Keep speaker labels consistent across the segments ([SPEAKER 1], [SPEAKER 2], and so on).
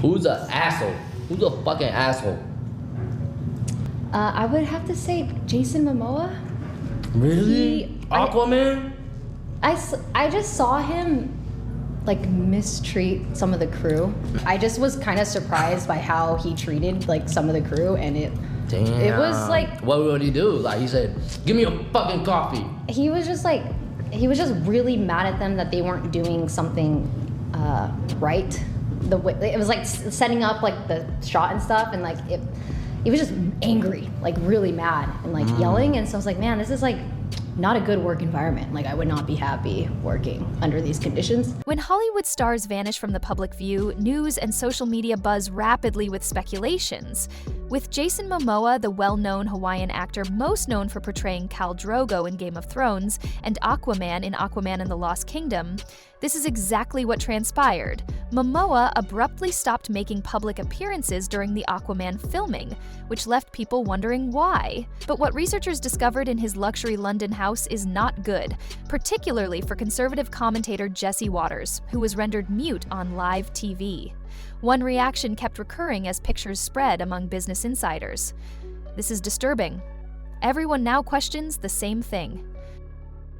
[SPEAKER 1] Who's an asshole? Who's a fucking asshole?
[SPEAKER 2] I would have to say Jason Momoa.
[SPEAKER 1] Really? Aquaman?
[SPEAKER 2] I just saw him like mistreat some of the crew. I just was kind of surprised by how he treated like some of the crew, and it was like,
[SPEAKER 1] what would he do? Like, he said, give me a fucking coffee.
[SPEAKER 2] He was just really mad at them that they weren't doing something right. The way it was like setting up like the shot and stuff, and like it was just angry, like really mad and like yelling. And so I was like, man, this is like not a good work environment. Like, I would not be happy working under these conditions.
[SPEAKER 3] When Hollywood stars vanish from the public view, news and social media buzz rapidly with speculations. With Jason Momoa, the well-known Hawaiian actor most known for portraying Khal Drogo in Game of Thrones and Aquaman in Aquaman and the Lost Kingdom, this is exactly what transpired. Momoa abruptly stopped making public appearances during the Aquaman filming, which left people wondering why. But what researchers discovered in his luxury London house is not good, particularly for conservative commentator Jesse Waters, who was rendered mute on live TV. One reaction kept recurring as pictures spread among business insiders. This is disturbing. Everyone now questions the same thing.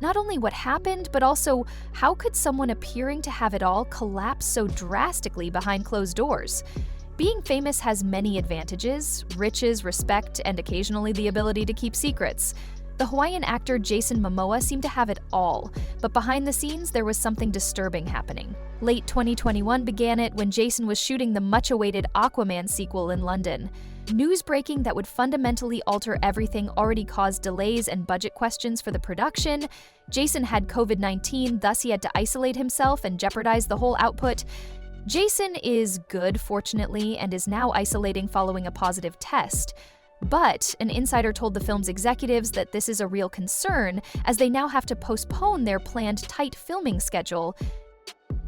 [SPEAKER 3] Not only what happened, but also how could someone appearing to have it all collapse so drastically behind closed doors? Being famous has many advantages: riches, respect, and occasionally the ability to keep secrets. The Hawaiian actor Jason Momoa seemed to have it all, but behind the scenes there was something disturbing happening. Late 2021 began it when Jason was shooting the much-awaited Aquaman sequel in London. News breaking that would fundamentally alter everything already caused delays and budget questions for the production. Jason had COVID-19, thus he had to isolate himself and jeopardize the whole output. Jason is good, fortunately, and is now isolating following a positive test. But an insider told the film's executives that this is a real concern, as they now have to postpone their planned tight filming schedule.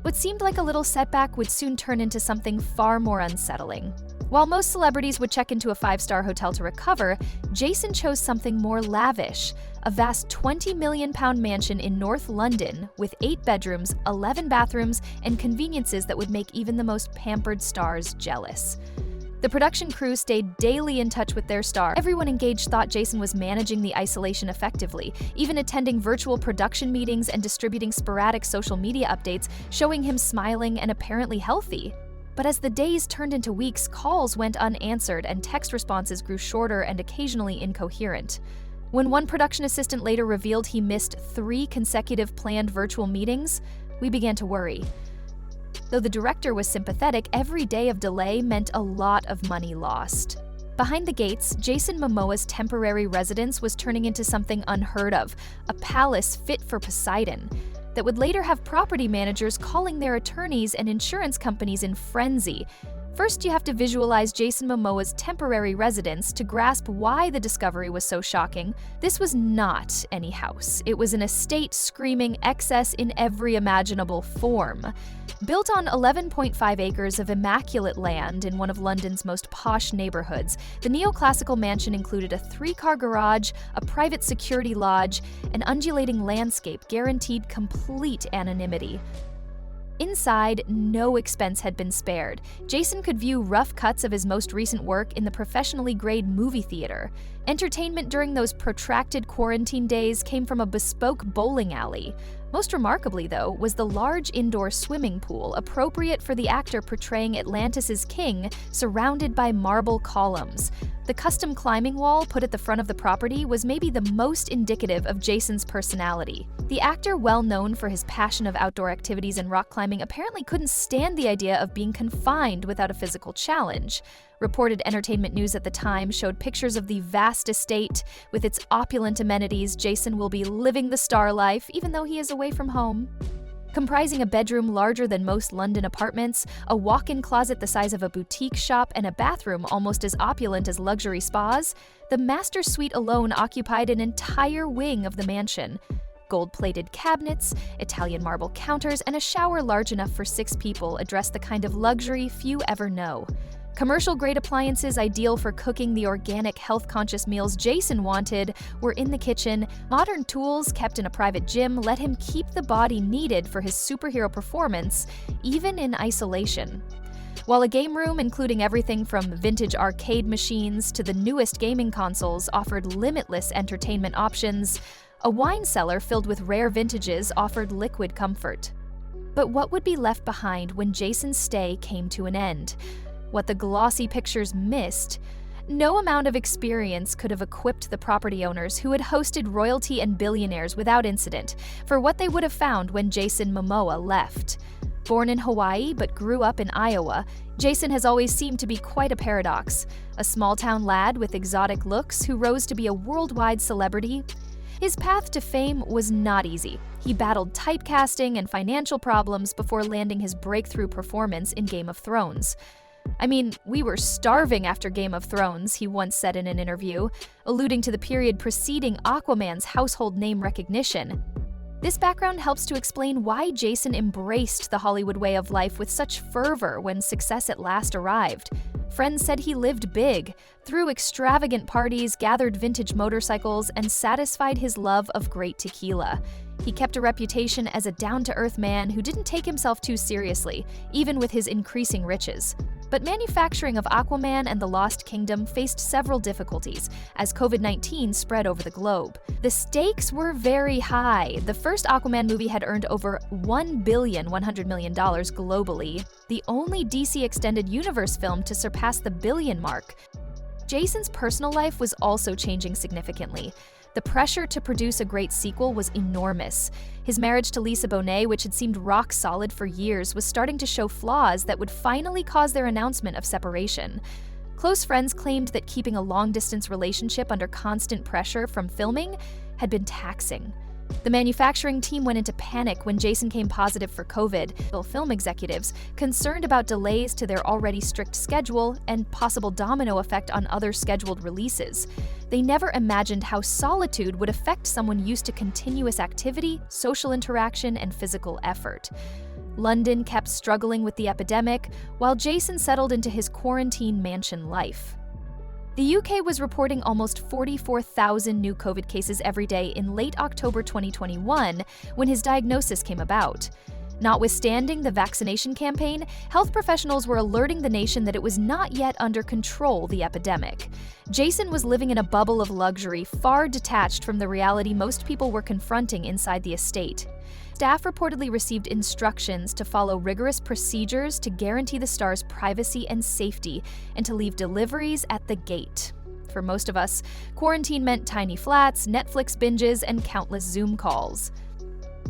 [SPEAKER 3] What seemed like a little setback would soon turn into something far more unsettling. While most celebrities would check into a 5-star hotel to recover, Jason chose something more lavish: a vast £20 million mansion in North London with 8 bedrooms, 11 bathrooms, and conveniences that would make even the most pampered stars jealous. The production crew stayed daily in touch with their star. Everyone engaged thought Jason was managing the isolation effectively, even attending virtual production meetings and distributing sporadic social media updates showing him smiling and apparently healthy. But as the days turned into weeks, calls went unanswered and text responses grew shorter and occasionally incoherent. When one production assistant later revealed he missed 3 consecutive planned virtual meetings, we began to worry. Though the director was sympathetic, every day of delay meant a lot of money lost. Behind the gates, Jason Momoa's temporary residence was turning into something unheard of, a palace fit for Poseidon, that would later have property managers calling their attorneys and insurance companies in frenzy. First, you have to visualize Jason Momoa's temporary residence to grasp why the discovery was so shocking. This was not any house. It was an estate screaming excess in every imaginable form. Built on 11.5 acres of immaculate land in one of London's most posh neighborhoods, the neoclassical mansion included a 3-car garage, a private security lodge, an undulating landscape guaranteed complete anonymity. Inside, no expense had been spared. Jason could view rough cuts of his most recent work in the professionally grade movie theater. Entertainment during those protracted quarantine days came from a bespoke bowling alley. Most remarkably, though, was the large indoor swimming pool appropriate for the actor portraying Atlantis' king, surrounded by marble columns. The custom climbing wall put at the front of the property was maybe the most indicative of Jason's personality. The actor, well known for his passion of outdoor activities and rock climbing, apparently couldn't stand the idea of being confined without a physical challenge. Reported Entertainment News at the time showed pictures of the vast estate. With its opulent amenities, Jason will be living the star life, even though he is away from home. Comprising a bedroom larger than most London apartments, a walk-in closet the size of a boutique shop, and a bathroom almost as opulent as luxury spas, the master suite alone occupied an entire wing of the mansion. Gold-plated cabinets, Italian marble counters, and a shower large enough for 6 people address the kind of luxury few ever know. Commercial-grade appliances ideal for cooking the organic, health-conscious meals Jason wanted were in the kitchen. Modern tools kept in a private gym let him keep the body needed for his superhero performance, even in isolation. While a game room including everything from vintage arcade machines to the newest gaming consoles offered limitless entertainment options, a wine cellar filled with rare vintages offered liquid comfort. But what would be left behind when Jason's stay came to an end? What the glossy pictures missed? No amount of experience could have equipped the property owners who had hosted royalty and billionaires without incident for what they would have found when Jason Momoa left. Born in Hawaii but grew up in Iowa, Jason has always seemed to be quite a paradox. A small-town lad with exotic looks who rose to be a worldwide celebrity. His path to fame was not easy. He battled typecasting and financial problems before landing his breakthrough performance in Game of Thrones. I mean, we were starving after Game of Thrones, he once said in an interview, alluding to the period preceding Aquaman's household name recognition. This background helps to explain why Jason embraced the Hollywood way of life with such fervor when success at last arrived. Friends said he lived big, threw extravagant parties, gathered vintage motorcycles, and satisfied his love of great tequila. He kept a reputation as a down-to-earth man who didn't take himself too seriously, even with his increasing riches. But manufacturing of Aquaman and the Lost Kingdom faced several difficulties as COVID-19 spread over the globe. The stakes were very high. The first Aquaman movie had earned over $1 billion globally, the only DC Extended Universe film to surpass the billion mark. Jason's personal life was also changing significantly. The pressure to produce a great sequel was enormous. His marriage to Lisa Bonet, which had seemed rock solid for years, was starting to show flaws that would finally cause their announcement of separation. Close friends claimed that keeping a long-distance relationship under constant pressure from filming had been taxing. The manufacturing team went into panic when Jason came positive for COVID. Film executives, concerned about delays to their already strict schedule and possible domino effect on other scheduled releases. They never imagined how solitude would affect someone used to continuous activity, social interaction, and physical effort. London kept struggling with the epidemic, while Jason settled into his quarantine mansion life. The UK was reporting almost 44,000 new COVID cases every day in late October 2021 when his diagnosis came about. Notwithstanding the vaccination campaign, health professionals were alerting the nation that it was not yet under control, the epidemic. Jason was living in a bubble of luxury far detached from the reality most people were confronting inside the estate. Staff reportedly received instructions to follow rigorous procedures to guarantee the star's privacy and safety, and to leave deliveries at the gate. For most of us, quarantine meant tiny flats, Netflix binges, and countless Zoom calls.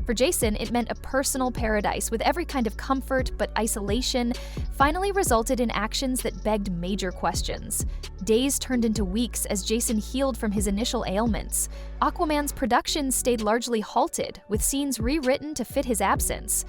[SPEAKER 3] For Jason, it meant a personal paradise with every kind of comfort, but isolation finally resulted in actions that begged major questions. Days turned into weeks as Jason healed from his initial ailments. Aquaman's production stayed largely halted, with scenes rewritten to fit his absence.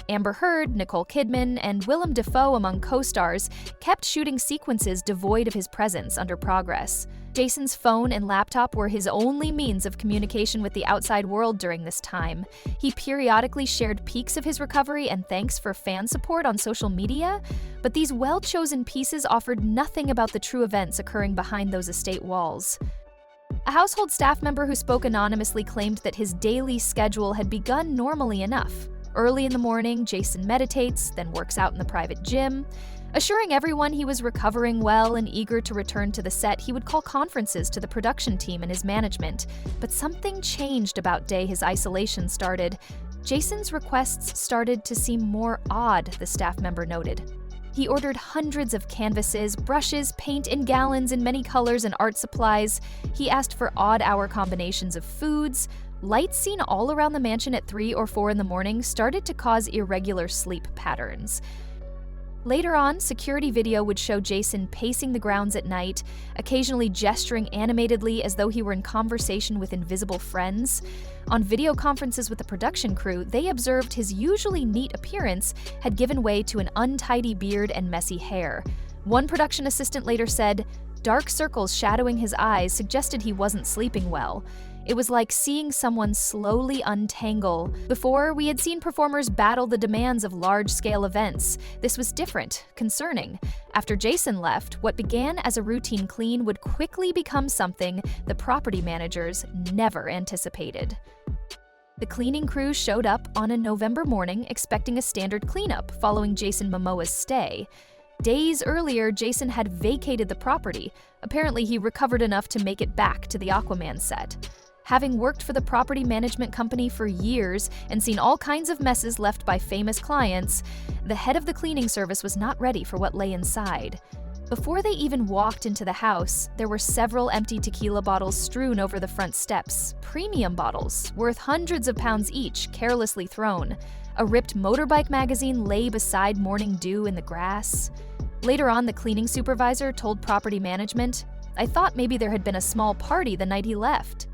[SPEAKER 3] Amber Heard, Nicole Kidman, and Willem Dafoe among co-stars kept shooting sequences devoid of his presence under progress. Jason's phone and laptop were his only means of communication with the outside world during this time. He periodically shared peeks of his recovery and thanks for fan support on social media, but these well-chosen pieces offered nothing about the true events occurring behind those estate walls. A household staff member who spoke anonymously claimed that his daily schedule had begun normally enough. Early in the morning, Jason meditates, then works out in the private gym. Assuring everyone he was recovering well and eager to return to the set, he would call conferences to the production team and his management. But something changed about day his isolation started. Jason's requests started to seem more odd, the staff member noted. He ordered hundreds of canvases, brushes, paint in gallons in many colors, and art supplies. He asked for odd-hour combinations of foods. Lights seen all around the mansion at 3 or 4 in the morning started to cause irregular sleep patterns. Later on, security video would show Jason pacing the grounds at night, occasionally gesturing animatedly as though he were in conversation with invisible friends. On video conferences with the production crew, they observed his usually neat appearance had given way to an untidy beard and messy hair. One production assistant later said, "Dark circles shadowing his eyes suggested he wasn't sleeping well. It was like seeing someone slowly untangle. Before, we had seen performers battle the demands of large-scale events. This was different, concerning. After Jason left, what began as a routine clean would quickly become something the property managers never anticipated." The cleaning crew showed up on a November morning expecting a standard cleanup following Jason Momoa's stay. Days earlier, Jason had vacated the property. Apparently, he recovered enough to make it back to the Aquaman set. Having worked for the property management company for years and seen all kinds of messes left by famous clients, the head of the cleaning service was not ready for what lay inside. Before they even walked into the house, there were several empty tequila bottles strewn over the front steps, premium bottles, worth hundreds of pounds each, carelessly thrown. A ripped motorbike magazine lay beside Morning Dew in the grass. Later on, the cleaning supervisor told property management, "I thought maybe there had been a small party the night he left."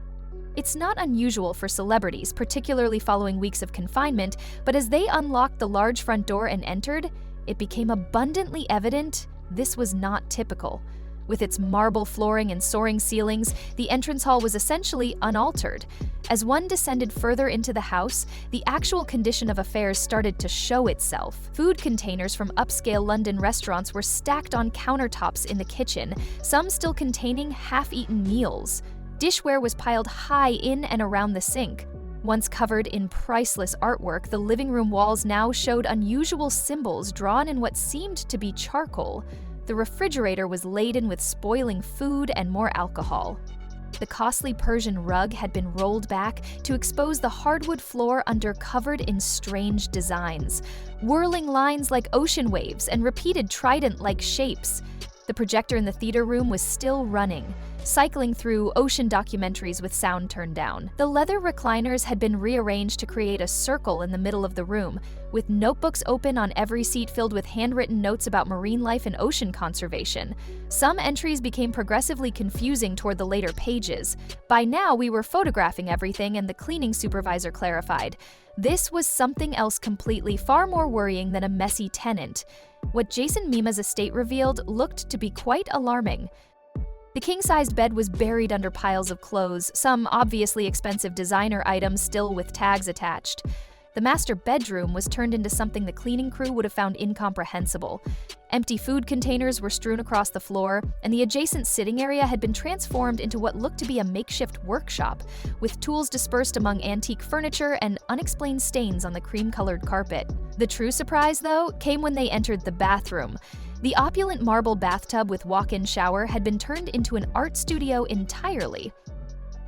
[SPEAKER 3] It's not unusual for celebrities, particularly following weeks of confinement, but as they unlocked the large front door and entered, it became abundantly evident this was not typical. With its marble flooring and soaring ceilings, the entrance hall was essentially unaltered. As one descended further into the house, the actual condition of affairs started to show itself. Food containers from upscale London restaurants were stacked on countertops in the kitchen, some still containing half-eaten meals. Dishware was piled high in and around the sink. Once covered in priceless artwork, the living room walls now showed unusual symbols drawn in what seemed to be charcoal. The refrigerator was laden with spoiling food and more alcohol. The costly Persian rug had been rolled back to expose the hardwood floor under covered in strange designs, whirling lines like ocean waves and repeated trident-like shapes. The projector in the theater room was still running, cycling through ocean documentaries with sound turned down. The leather recliners had been rearranged to create a circle in the middle of the room, with notebooks open on every seat filled with handwritten notes about marine life and ocean conservation. Some entries became progressively confusing toward the later pages. By now, we were photographing everything, and the cleaning supervisor clarified. This was something else completely, far more worrying than a messy tenant. What Jason Momoa's estate revealed looked to be quite alarming. The king-sized bed was buried under piles of clothes, some obviously expensive designer items still with tags attached. The master bedroom was turned into something the cleaning crew would have found incomprehensible. Empty food containers were strewn across the floor, and the adjacent sitting area had been transformed into what looked to be a makeshift workshop, with tools dispersed among antique furniture and unexplained stains on the cream-colored carpet. The true surprise, though, came when they entered the bathroom. The opulent marble bathtub with walk-in shower had been turned into an art studio entirely.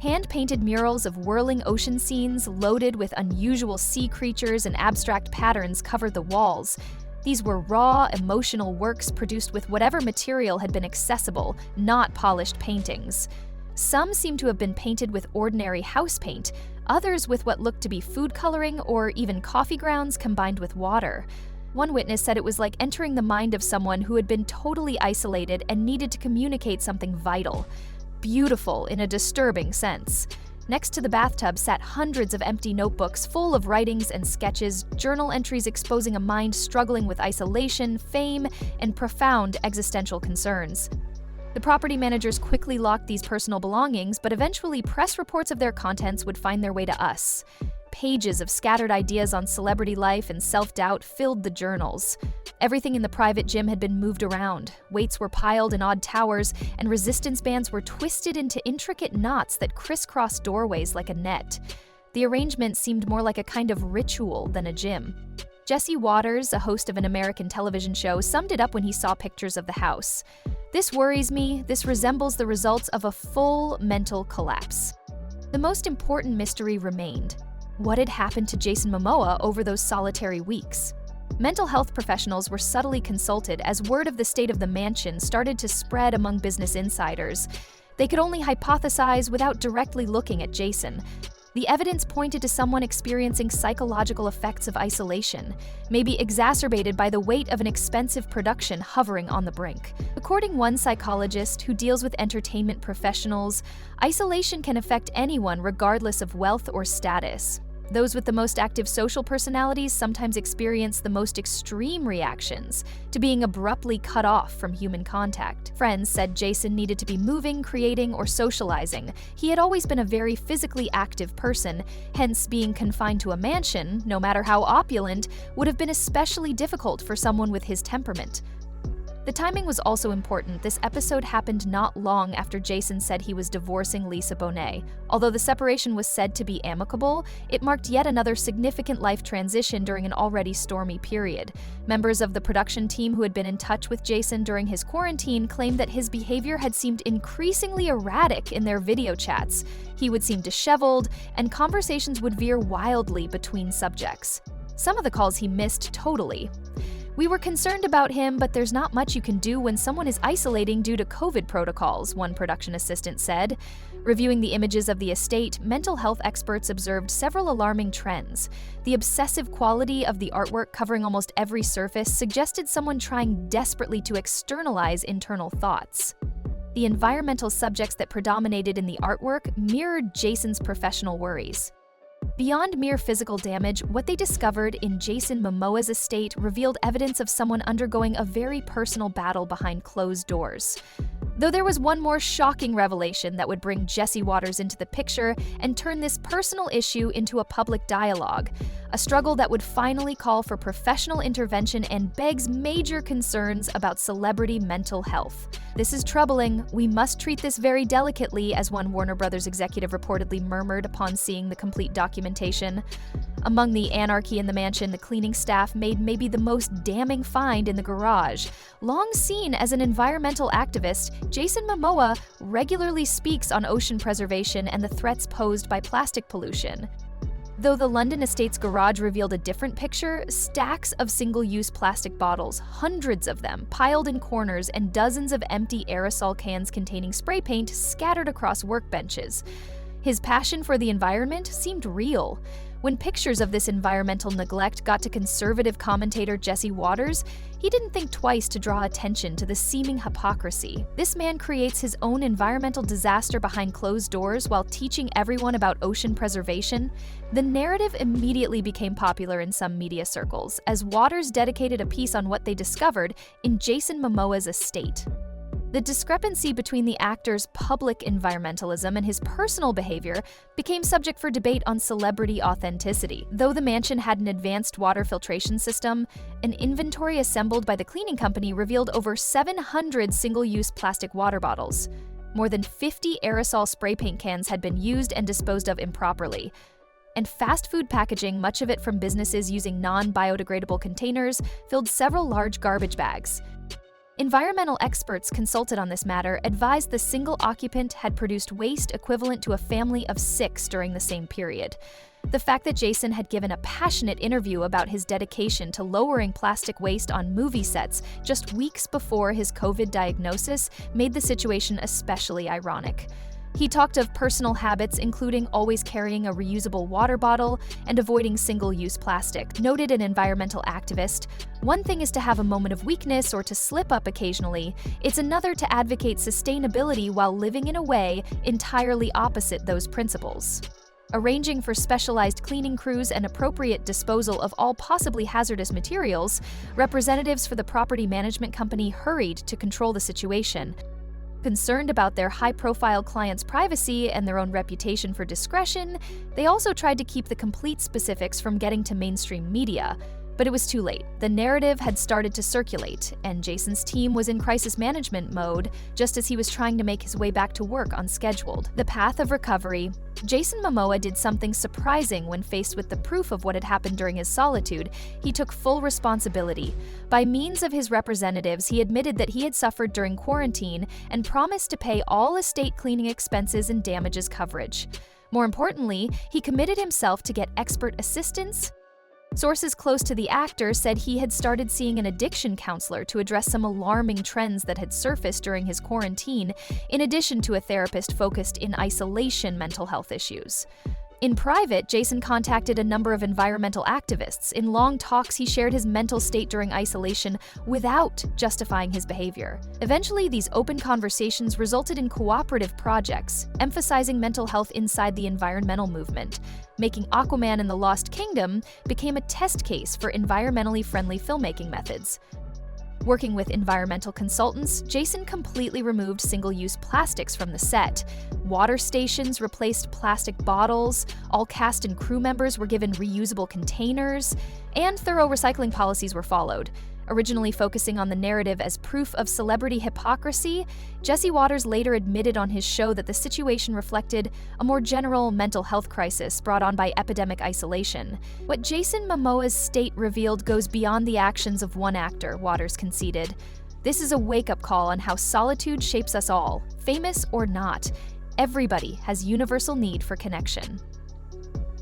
[SPEAKER 3] Hand-painted murals of whirling ocean scenes loaded with unusual sea creatures and abstract patterns covered the walls. These were raw, emotional works produced with whatever material had been accessible, not polished paintings. Some seemed to have been painted with ordinary house paint, others with what looked to be food coloring or even coffee grounds combined with water. One witness said it was like entering the mind of someone who had been totally isolated and needed to communicate something vital. Beautiful in a disturbing sense. Next to the bathtub sat hundreds of empty notebooks full of writings and sketches, journal entries exposing a mind struggling with isolation, fame, and profound existential concerns. The property managers quickly locked these personal belongings, but eventually press reports of their contents would find their way to us. Pages of scattered ideas on celebrity life and self-doubt filled the journals. Everything in the private gym had been moved around. Weights were piled in odd towers, and resistance bands were twisted into intricate knots that crisscrossed doorways like a net. The arrangement seemed more like a kind of ritual than a gym. Jesse Waters, a host of an American television show, summed it up when he saw pictures of the house. "This worries me. This resembles the results of a full mental collapse." The most important mystery remained. What had happened to Jason Momoa over those solitary weeks? Mental health professionals were subtly consulted as word of the state of the mansion started to spread among business insiders. They could only hypothesize without directly looking at Jason. The evidence pointed to someone experiencing psychological effects of isolation, maybe exacerbated by the weight of an expensive production hovering on the brink. According to one psychologist who deals with entertainment professionals, isolation can affect anyone regardless of wealth or status. Those with the most active social personalities sometimes experience the most extreme reactions to being abruptly cut off from human contact. Friends said Jason needed to be moving, creating, or socializing. He had always been a very physically active person, hence being confined to a mansion, no matter how opulent, would have been especially difficult for someone with his temperament. The timing was also important. This episode happened not long after Jason said he was divorcing Lisa Bonet. Although the separation was said to be amicable, it marked yet another significant life transition during an already stormy period. Members of the production team who had been in touch with Jason during his quarantine claimed that his behavior had seemed increasingly erratic in their video chats. He would seem disheveled, and conversations would veer wildly between subjects. Some of the calls he missed totally. "We were concerned about him, but there's not much you can do when someone is isolating due to COVID protocols," one production assistant said. Reviewing the images of the estate, mental health experts observed several alarming trends. The obsessive quality of the artwork covering almost every surface suggested someone trying desperately to externalize internal thoughts. The environmental subjects that predominated in the artwork mirrored Jason's professional worries. Beyond mere physical damage, what they discovered in Jason Momoa's estate revealed evidence of someone undergoing a very personal battle behind closed doors. Though there was one more shocking revelation that would bring Jesse Waters into the picture and turn this personal issue into a public dialogue, a struggle that would finally call for professional intervention and begs major concerns about celebrity mental health. "This is troubling. We must treat this very delicately," as one Warner Brothers executive reportedly murmured upon seeing the complete documentation. Among the anarchy in the mansion, the cleaning staff made maybe the most damning find in the garage. Long seen as an environmental activist, Jason Momoa regularly speaks on ocean preservation and the threats posed by plastic pollution. Though the London estate's garage revealed a different picture, stacks of single-use plastic bottles, hundreds of them, piled in corners, and dozens of empty aerosol cans containing spray paint scattered across workbenches. His passion for the environment seemed real. When pictures of this environmental neglect got to conservative commentator Jesse Waters, he didn't think twice to draw attention to the seeming hypocrisy. This man creates his own environmental disaster behind closed doors while teaching everyone about ocean preservation. The narrative immediately became popular in some media circles, as Waters dedicated a piece on what they discovered in Jason Momoa's estate. The discrepancy between the actor's public environmentalism and his personal behavior became subject for debate on celebrity authenticity. Though the mansion had an advanced water filtration system, an inventory assembled by the cleaning company revealed over 700 single-use plastic water bottles. More than 50 aerosol spray paint cans had been used and disposed of improperly. And fast food packaging, much of it from businesses using non-biodegradable containers, filled several large garbage bags. Environmental experts consulted on this matter advised the single occupant had produced waste equivalent to a family of 6 during the same period. The fact that Jason had given a passionate interview about his dedication to lowering plastic waste on movie sets just weeks before his COVID diagnosis made the situation especially ironic. He talked of personal habits including always carrying a reusable water bottle and avoiding single-use plastic. Noted an environmental activist, "One thing is to have a moment of weakness or to slip up occasionally. It's another to advocate sustainability while living in a way entirely opposite those principles." Arranging for specialized cleaning crews and appropriate disposal of all possibly hazardous materials, representatives for the property management company hurried to control the situation. Concerned about their high-profile clients' privacy and their own reputation for discretion, they also tried to keep the complete specifics from getting to mainstream media. But it was too late. The narrative had started to circulate, and Jason's team was in crisis management mode just as he was trying to make his way back to work unscheduled. The path of recovery. Jason Momoa did something surprising when faced with the proof of what had happened during his solitude. He took full responsibility. By means of his representatives, he admitted that he had suffered during quarantine and promised to pay all estate cleaning expenses and damages coverage. More importantly, he committed himself to get expert assistance. Sources close to the actor said he had started seeing an addiction counselor to address some alarming trends that had surfaced during his quarantine, in addition to a therapist focused in isolation mental health issues. In private, Jason contacted a number of environmental activists. In long talks, he shared his mental state during isolation without justifying his behavior. Eventually, these open conversations resulted in cooperative projects, emphasizing mental health inside the environmental movement. Making Aquaman and the Lost Kingdom became a test case for environmentally friendly filmmaking methods. Working with environmental consultants, Jason completely removed single-use plastics from the set. Water stations replaced plastic bottles, all cast and crew members were given reusable containers, and thorough recycling policies were followed. Originally focusing on the narrative as proof of celebrity hypocrisy, Jesse Watters later admitted on his show that the situation reflected a more general mental health crisis brought on by epidemic isolation. What Jason Momoa's state revealed goes beyond the actions of one actor, Watters conceded. This is a wake-up call on how solitude shapes us all, famous or not. Everybody has universal need for connection.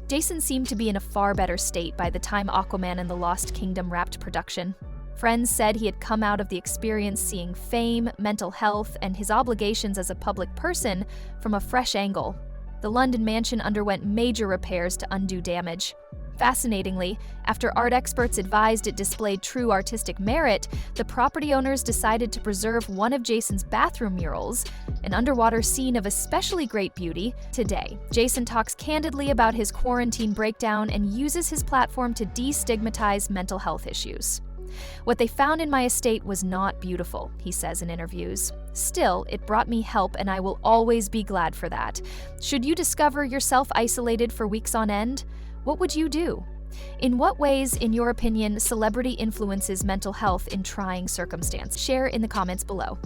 [SPEAKER 3] Jason seemed to be in a far better state by the time Aquaman and the Lost Kingdom wrapped production. Friends said he had come out of the experience seeing fame, mental health, and his obligations as a public person from a fresh angle. The London mansion underwent major repairs to undo damage. Fascinatingly, after art experts advised it displayed true artistic merit, the property owners decided to preserve one of Jason's bathroom murals, an underwater scene of especially great beauty. Today, Jason talks candidly about his quarantine breakdown and uses his platform to destigmatize mental health issues. "What they found in my estate was not beautiful," he says in interviews. "Still, it brought me help and I will always be glad for that. Should you discover yourself isolated for weeks on end, what would you do? In what ways, in your opinion, celebrity influences mental health in trying circumstances? Share in the comments below.